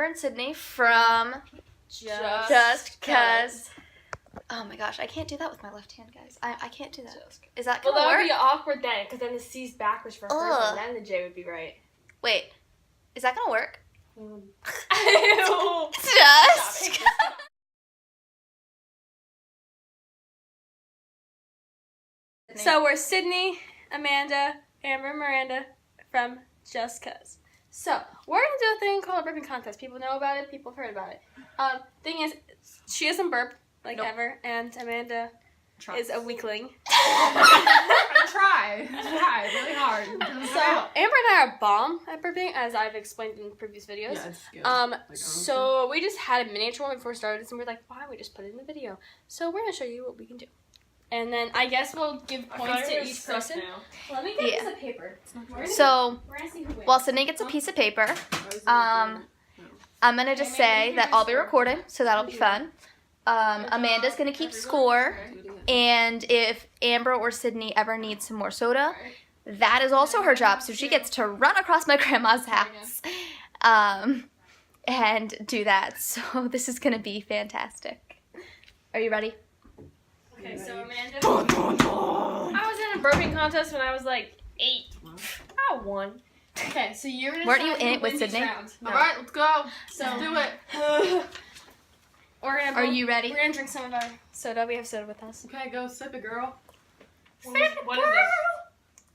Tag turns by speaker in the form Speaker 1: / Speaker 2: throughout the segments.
Speaker 1: Amber and Sydney from Just Cuz. Oh my gosh, I can't do that with my left hand, guys. I can't do that. Is that gonna
Speaker 2: work? Well, that would
Speaker 1: work?
Speaker 2: be awkward then, because then the C's backwards for first, and then the J would be right.
Speaker 1: Wait, is that gonna work?
Speaker 2: Just. So we're Sydney, Amanda, Amber, Miranda from Just Cuz. So we're gonna do a thing called a burping contest. People know about it. People have heard about it. Thing is, she doesn't burp ever, and Amanda is a weakling.
Speaker 3: I try really hard.
Speaker 2: So Amber and I are bomb at burping, as I've explained in previous videos.
Speaker 3: Yeah, it's good.
Speaker 2: So we just had a miniature one before we started this, and we were like, why don't we just put it in the video? So we're gonna show you what we can do. And then I guess we'll give points to each person. Let me get a piece of paper.
Speaker 1: So,
Speaker 2: we're gonna see who wins.
Speaker 1: while Sydney gets a piece of paper, I'm gonna just say that I'll be recording, so that'll be fun. Amanda's gonna keep score, and if Amber or Sydney ever needs some more soda, that is also her job, so she gets to run across my grandma's house and do that. So this is gonna be fantastic. Are you ready?
Speaker 2: Okay, so Amanda. I was in a burping contest when I was like 8. I won. Okay, so you're gonna.
Speaker 1: Weren't you in it with Sydney?
Speaker 2: No.
Speaker 3: All right, let's go.
Speaker 2: So
Speaker 3: let's do it.
Speaker 1: Are you ready?
Speaker 2: We're gonna drink some of our soda. We have soda with us.
Speaker 3: Okay, go sip it, girl.
Speaker 2: What is this?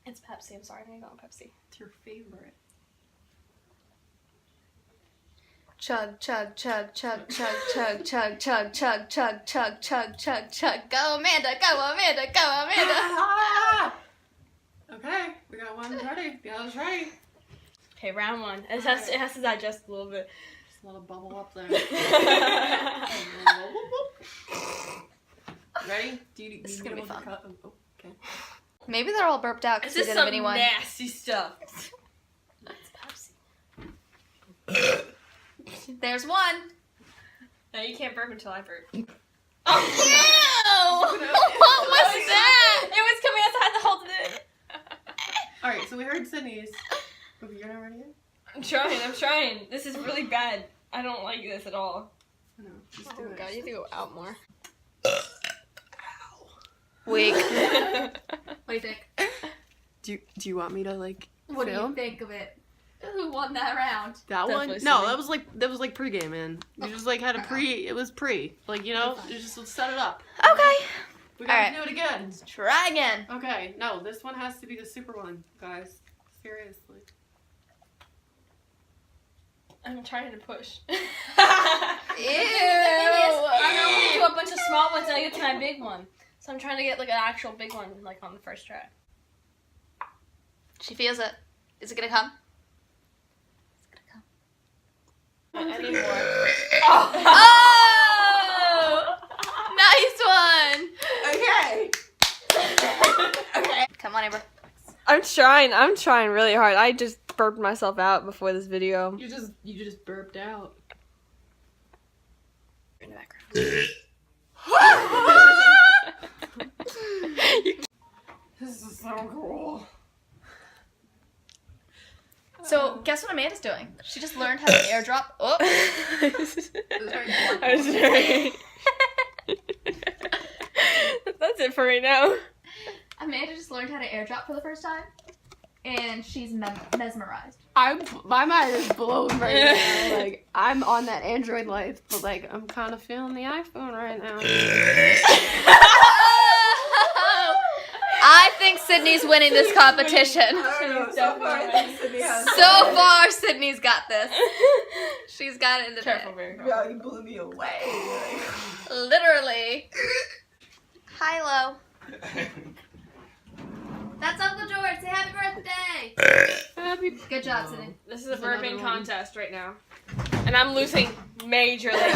Speaker 2: It's Pepsi. I'm sorry, I'm gonna go on Pepsi.
Speaker 3: It's your favorite.
Speaker 1: Chug, chug, chug, chug, chug, chug, chug, chug, chug, chug, chug, chug, chug, chug. Go, Amanda! Go, Amanda! Go, Amanda!
Speaker 3: Okay, we got one ready. The other's ready.
Speaker 2: Okay, round 1. It has to digest a little bit.
Speaker 3: Just a little bubble up there. Ready?
Speaker 1: This is gonna be fun.
Speaker 3: Oh, okay.
Speaker 1: Maybe they're all burped out because we
Speaker 2: This is
Speaker 1: didn't have
Speaker 2: some
Speaker 1: anyone.
Speaker 2: nasty stuff.
Speaker 1: It's Pepsi. There's one.
Speaker 2: No, you can't burp until I burp.
Speaker 1: Oh, ew! What was that?
Speaker 2: It was coming out, so I had to hold it in.
Speaker 3: Alright, so we heard Sydney's. You're not ready yet?
Speaker 2: I'm trying. This is really bad. I don't like this at all.
Speaker 3: No, just
Speaker 2: Oh
Speaker 3: do it.
Speaker 2: god, you have to go out more.
Speaker 1: Weak. What do you think?
Speaker 3: Do you want me to like
Speaker 1: What
Speaker 3: film?
Speaker 1: do you think of it? Who won that round?
Speaker 3: That one?
Speaker 2: Definitely
Speaker 3: No,
Speaker 2: Sydney.
Speaker 3: that was like pregame, man. You just like had a it was pre. Like, you know, you just set it up.
Speaker 1: Okay.
Speaker 3: We gotta
Speaker 1: Alright.
Speaker 3: do it again.
Speaker 1: Try again.
Speaker 3: Okay, no, this one has to be the super one, guys. Seriously.
Speaker 2: I'm trying to push.
Speaker 1: Ew.
Speaker 2: I normally do a bunch of small ones and I get to my big one. So I'm trying to get like an actual big one like on the first try.
Speaker 1: She feels it. Is it gonna come?
Speaker 2: I need more.
Speaker 1: Oh! Nice one!
Speaker 3: Okay. Okay.
Speaker 1: Come on, Amber.
Speaker 2: I'm trying really hard. I just burped myself out before this video.
Speaker 3: You just burped out.
Speaker 1: In the background.
Speaker 3: This is so cool.
Speaker 1: So, guess what Amanda's doing? She just learned how to airdrop. Oh!
Speaker 2: I'm sorry. That's it for right now.
Speaker 1: Amanda just learned how to airdrop for the first time, and she's mesmerized.
Speaker 3: My mind is blown right now. Like, I'm on that Android life, but like I'm kind of feeling the iPhone right now.
Speaker 1: I think Sydney's winning this competition. So far, Sydney's got this. She's got it in the
Speaker 2: Careful,
Speaker 1: bag.
Speaker 2: very
Speaker 3: Girl, you blew me away.
Speaker 1: Literally. Hi-lo. That's Uncle George. Say happy birthday. Good job, Sydney.
Speaker 2: This is a burping contest right now. And I'm losing majorly.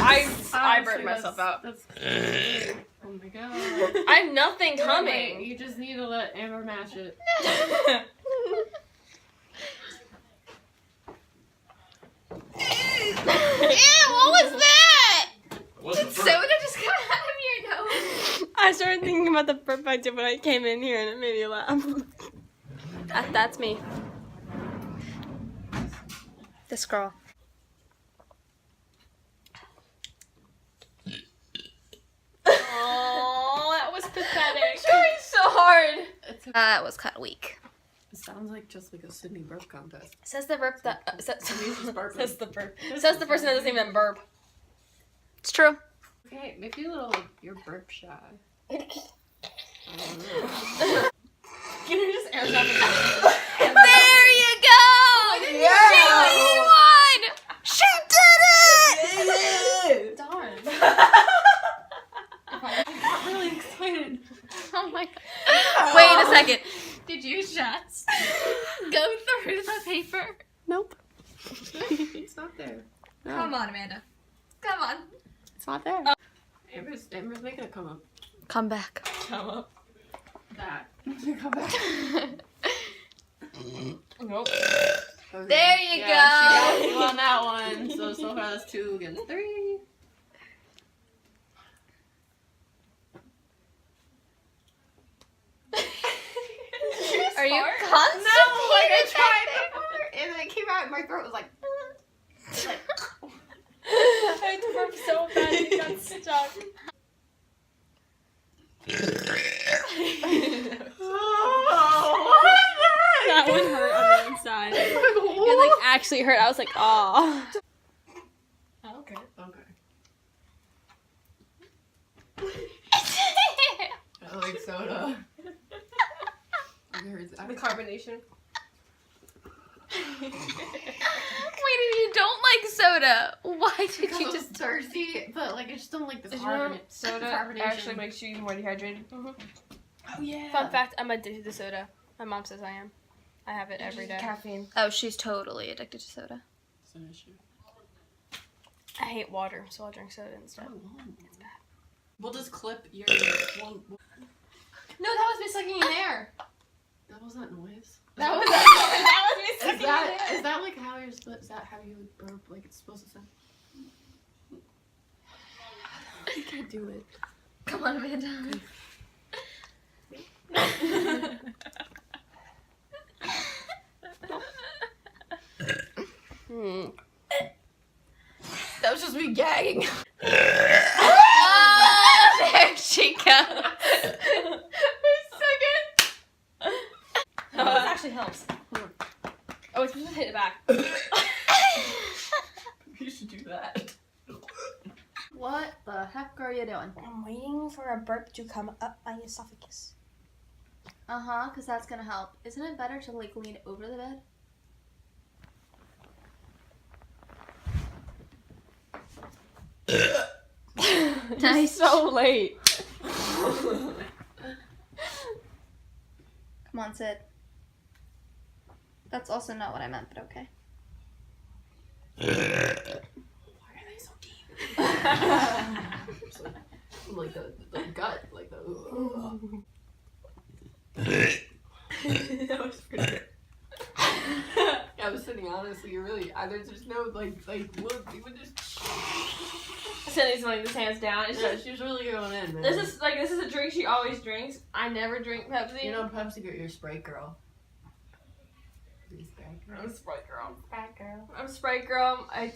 Speaker 2: I burped myself out.
Speaker 3: Oh my god.
Speaker 2: I have nothing
Speaker 3: Wait,
Speaker 2: coming.
Speaker 3: you just need to let Amber match it.
Speaker 1: Ew, what was that?
Speaker 4: Wasn't
Speaker 1: Did
Speaker 4: burp.
Speaker 1: soda just come out of your nose?
Speaker 2: I started thinking about the burp I did when I came in here and it made me laugh. That's me.
Speaker 1: This girl.
Speaker 2: hard.
Speaker 1: That was kind of weak.
Speaker 3: It sounds like just like a Sydney burp contest.
Speaker 2: Says the burp that says
Speaker 3: burping.
Speaker 2: says the burp. Says the person that doesn't even burp.
Speaker 1: It's true.
Speaker 3: Okay, make you a little like you're burp shy. I don't know.
Speaker 2: Can you just air something?
Speaker 1: There you go!
Speaker 3: Yeah.
Speaker 1: She did it!
Speaker 2: Darn.
Speaker 3: I'm really excited.
Speaker 1: Oh my god. Wait a second.
Speaker 4: Did your shots go through the paper?
Speaker 3: Nope. It's not there. No.
Speaker 4: Come on, Amanda. Come on.
Speaker 3: It's not there. Amber's making it come up.
Speaker 1: Come back.
Speaker 2: Come up.
Speaker 3: That. Come back.
Speaker 2: Nope.
Speaker 3: Okay.
Speaker 1: There you
Speaker 3: She
Speaker 1: go.
Speaker 3: got you on that one. So far that's 2 against 3.
Speaker 1: Are you
Speaker 3: No,
Speaker 1: constipated?
Speaker 3: like I tried before, and then it came out and my throat was like
Speaker 2: I had to burp so bad and it got stuck. That one hurt on the inside. It like actually hurt. I was like, oh. Okay.
Speaker 3: I like soda.
Speaker 2: The carbonation.
Speaker 1: Wait, you don't like soda. Why did you just...
Speaker 3: thirsty, but like I just don't like the
Speaker 2: Did you know
Speaker 3: carbonate.
Speaker 2: soda
Speaker 3: carbonation.
Speaker 2: actually makes you even more dehydrated?
Speaker 3: Oh yeah.
Speaker 2: Fun fact, I'm addicted to soda. My mom says I am. I have it every day. Caffeine.
Speaker 1: Oh, she's totally addicted to soda.
Speaker 3: It's an issue.
Speaker 2: I hate water, so I'll drink soda instead.
Speaker 3: It's bad. We'll just clip your one.
Speaker 2: No, that was me sucking in air.
Speaker 3: That was that noise.
Speaker 2: That was me sucking in air.
Speaker 3: Is that like how you're supposed? Is that how you burp? Like it's supposed to sound? You can't do it.
Speaker 1: Come on, Amanda.
Speaker 3: That was just me gagging.
Speaker 1: Oh, there she goes.
Speaker 2: Oh, this actually helps. Oh, it's supposed to hit it back.
Speaker 3: You should do that. What the heck are you doing?
Speaker 2: I'm waiting for a burp to come up my esophagus.
Speaker 1: Because that's going to help. Isn't it better to, like, lean over the bed? Nice.
Speaker 2: So late.
Speaker 1: Come on, Sid. That's also not what I meant, but okay.
Speaker 3: Why are they so deep? Like the gut, like the. That was pretty good. I was sitting honestly, really. There's just no like look. Even just.
Speaker 2: Cindy's putting his hands down. It's
Speaker 3: Yeah,
Speaker 2: just,
Speaker 3: she's really going in, man.
Speaker 2: this is a drink she always drinks. I never drink Pepsi.
Speaker 3: You know, Pepsi, you're a Sprite girl.
Speaker 2: I'm a Sprite girl. I'm a Sprite girl. I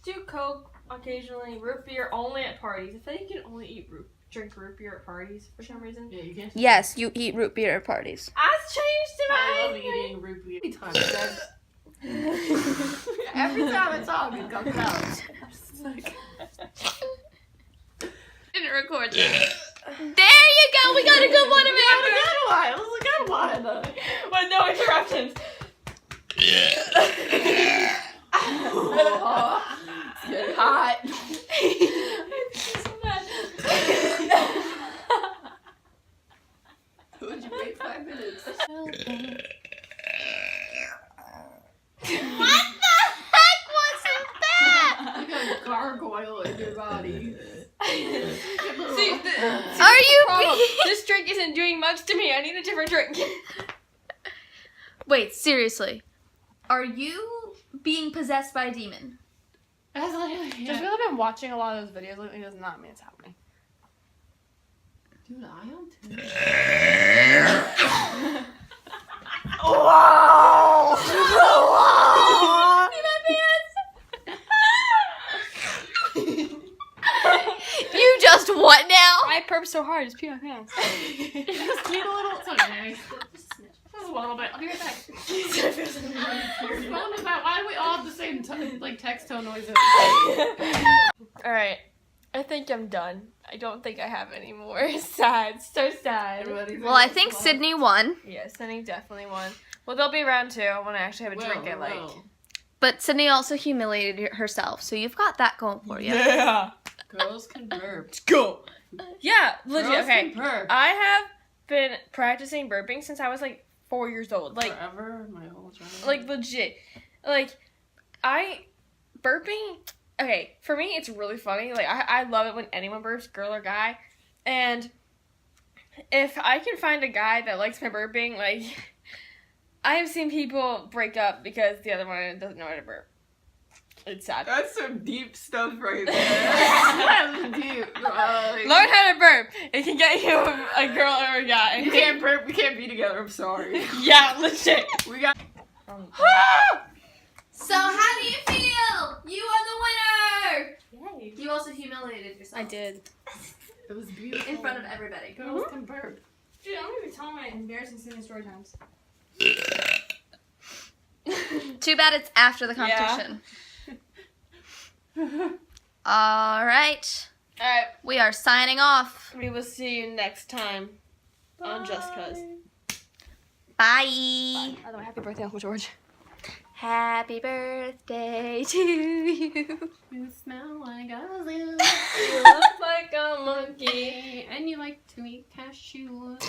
Speaker 2: do Coke occasionally. Root beer only at parties. I feel like you can only drink root beer at parties for some reason.
Speaker 3: Yeah, you can.
Speaker 1: Yes, you eat root beer at parties.
Speaker 2: I've changed
Speaker 3: I
Speaker 2: my
Speaker 3: love eating root beer. Every time I talk, it comes out.
Speaker 1: Didn't record that. There you go. We got a good one, Amanda.
Speaker 3: It was a good one.
Speaker 2: With no interruptions.
Speaker 3: Oh, it's getting hot.
Speaker 2: So bad.
Speaker 3: Would you wait 5 minutes?
Speaker 1: What the heck was that?
Speaker 3: You got a gargoyle in your body.
Speaker 2: See,
Speaker 1: Are you
Speaker 2: problem. This drink isn't doing much to me. I need a different drink.
Speaker 1: Wait, seriously. Are you being possessed by a demon?
Speaker 2: Just because I've been watching a lot of those videos lately does not mean it's happening.
Speaker 3: Dude, I am too.
Speaker 2: Wow! See my pants?
Speaker 1: You just what now?
Speaker 2: I I burped so hard, just pee my pants.
Speaker 4: Just need a little. It's okay. Just a little bit. I'll be right back. What was that? Why do we all have the same text tone noises?
Speaker 2: Alright. I think I'm done. I don't think I have any more. Sad. So sad.
Speaker 1: Well, I think Sydney won.
Speaker 2: Yeah, Sydney definitely won. Well, there'll be round 2 when I actually have a drink at like.
Speaker 1: But Sydney also humiliated herself, so you've got that going for you.
Speaker 2: Yeah.
Speaker 3: Girls can burp.
Speaker 2: Let's go. Yeah, legit.
Speaker 3: Girls
Speaker 2: Okay.
Speaker 3: can burp.
Speaker 2: I have been practicing burping since I was like 4 years old. Like
Speaker 3: Forever, my whole childhood.
Speaker 2: like legit. Like burping. Okay, for me it's really funny. Like I love it when anyone burps, girl or guy. And if I can find a guy that likes my burping, like I have seen people break up because the other one doesn't know how to burp. It's sad.
Speaker 3: That's some deep stuff right there. That's deep.
Speaker 2: Learn how to burp. It can get you a girl or a guy.
Speaker 3: You can't burp. We can't be together. I'm sorry.
Speaker 2: Yeah, legit.
Speaker 3: We got.
Speaker 1: So how do you feel? You are the winner!
Speaker 2: Yay.
Speaker 1: You also humiliated yourself.
Speaker 2: I did.
Speaker 3: It was beautiful.
Speaker 1: In front of everybody.
Speaker 3: Girls can burp.
Speaker 2: Dude, I'm gonna be telling my embarrassing Sydney story times.
Speaker 1: Too bad it's after the competition. Alright.
Speaker 2: Alright,
Speaker 1: We are signing off.
Speaker 2: we will see you next time on Just Cuz.
Speaker 1: Bye.
Speaker 2: By the way, happy birthday, Uncle George.
Speaker 1: Happy birthday to you.
Speaker 3: You smell like a zoo.
Speaker 2: You look like a monkey.
Speaker 3: And you like to eat cashews.